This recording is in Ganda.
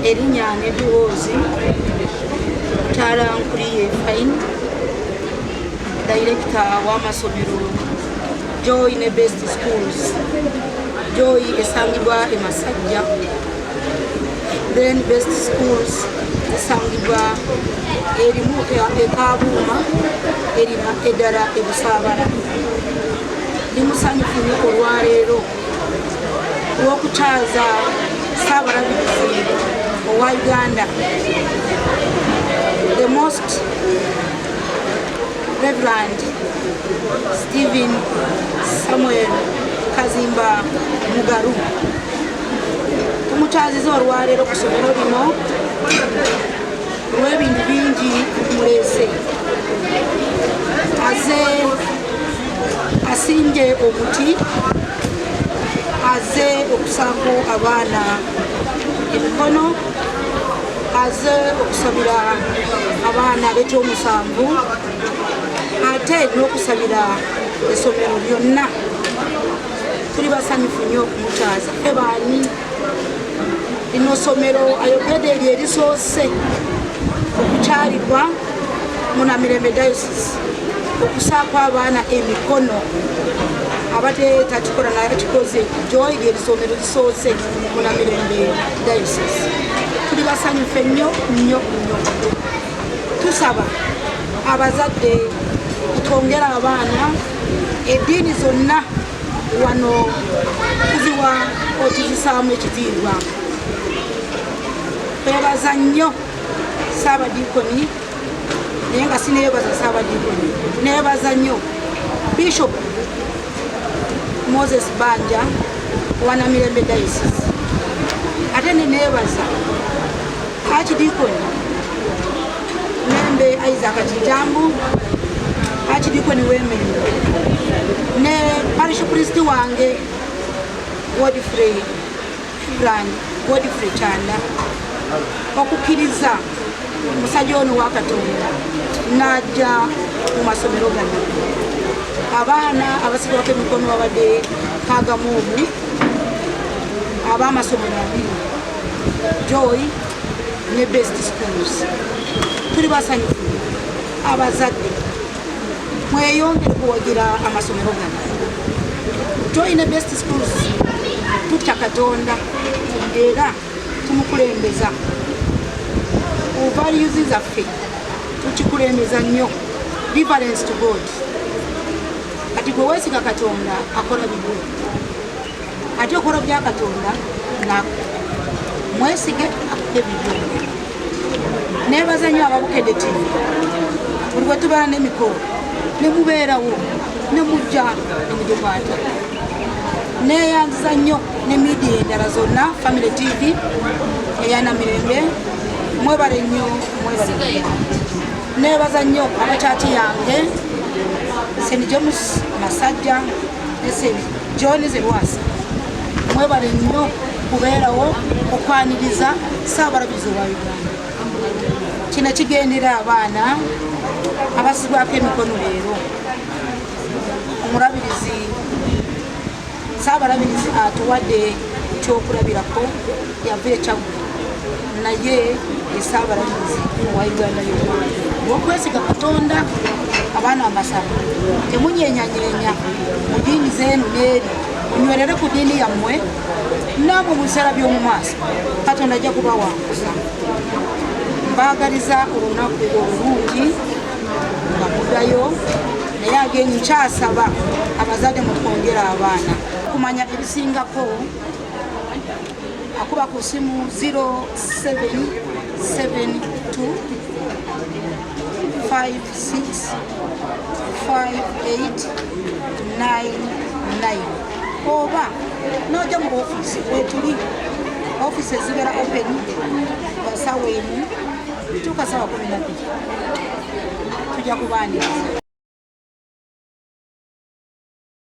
Erinnya n'eddoboozi Talankuli Fine, Director w'amasomero Joy ne Best Schools. Joy esangibwa e Masajja, then Best Schools esangibwa erimu e Kabuuma, erina eddala e Busaabala. Ndi musanyufu nnyo olwaleero olw'okukyaza Ssaabalabirizi owa Uganda, the most Reverend Stephen Samuel Kazimba Mugaru. Tumukyaziza olwaleero ku ssomero lino olw'ebintu bingi muleese. Aze asimbye obuti, aze okusaako abaana emikono, aze okusabira abaana ab'ekyomusanvu, ate n'okusabira essomero lyonna. Tuli basanyufu nnyo okumukyaza. Ffe baani lino ssomero ayogedde eryo erisoose okukyalibwa mu Namirembe Diocese, okusaako abaana emikono. Abate takikola naye akikoze. Joy lye ssomero lisoose mu Namirembe Diocese. Tuli basanyufu nnyo nnyo nnyo. Tusaba abazadde twongera abaana eddiini zonna wano tuziwa otuzisaamu ekitiibwa. Twebaza nnyo Ssaabadiikoni, naye nga sineebaza Ssaabadiikoni, neebaza nnyo Bishop Moses Banja wa Namirembe Diocese, ate neneebaza Archibishob Membe Isaac Kijambu, Archibishob w'Emmengo, ne parish priest wange Godfrey Chanda okukkiriza omusajja ono wa Katonda n'ajja mu masomero gano. Abaana abasigwako emikono babadde kaagamu omu ab'amasomero abiri, Joy ne Best Schools. Tuli basanyufu. Abazadde mweyongere kuwagira amasomero gano. Joy ne Best Schools tutya Katonda era tumukulembeza. Values zaffe tukikulembeza nnyo. Reverence to God. Kati gwe weesiga Katonda akola bibwe, ate okola bya Katonda mwesige akuge bibwe. Neebaza nnyo ababukedde TV, buli bwe tubeera n'emikolo ne mubeerawo ne mujja ne mugikwata. Neeyanziza nnyo ne media endala zonna, Family TV eya Namirembe, mwebale nnyo, mwebale nnyo. Neebaza nnyo abakyati yange St. James Masajja ne St. John Zerwasa, mwebale nnyo kubeerawo okwaniriza Ssaabalabirizi wa Uganda. Kino kigendera abaana abasigwako emikono leero. Omulabirizi Ssaabalabirizi atuwadde ekyokulabirako, yava ekyagwe naye Ssaabalabirizi wa Uganda yonna. Olw'okwesiga Katonda abaana mbasaba temunyenyanyeenya mu ddiini zeenu n'eri, munywerere ku ddiini yammwe, nammwe mu biseera by'omu maaso Katonda ajja kubawanguza. Mbaagaliza olunaku olulungi nga muddayo, naye agenyi nkyasaba abazadde mutwongera abaana. Kumanya ebisingako akuba ku simu 0772 565899 oba n'ojja mu ofiisi wetuli. Ofiisi ezibeera open basawa emu tuuka ssaawa 12 tujja kubaaniriza.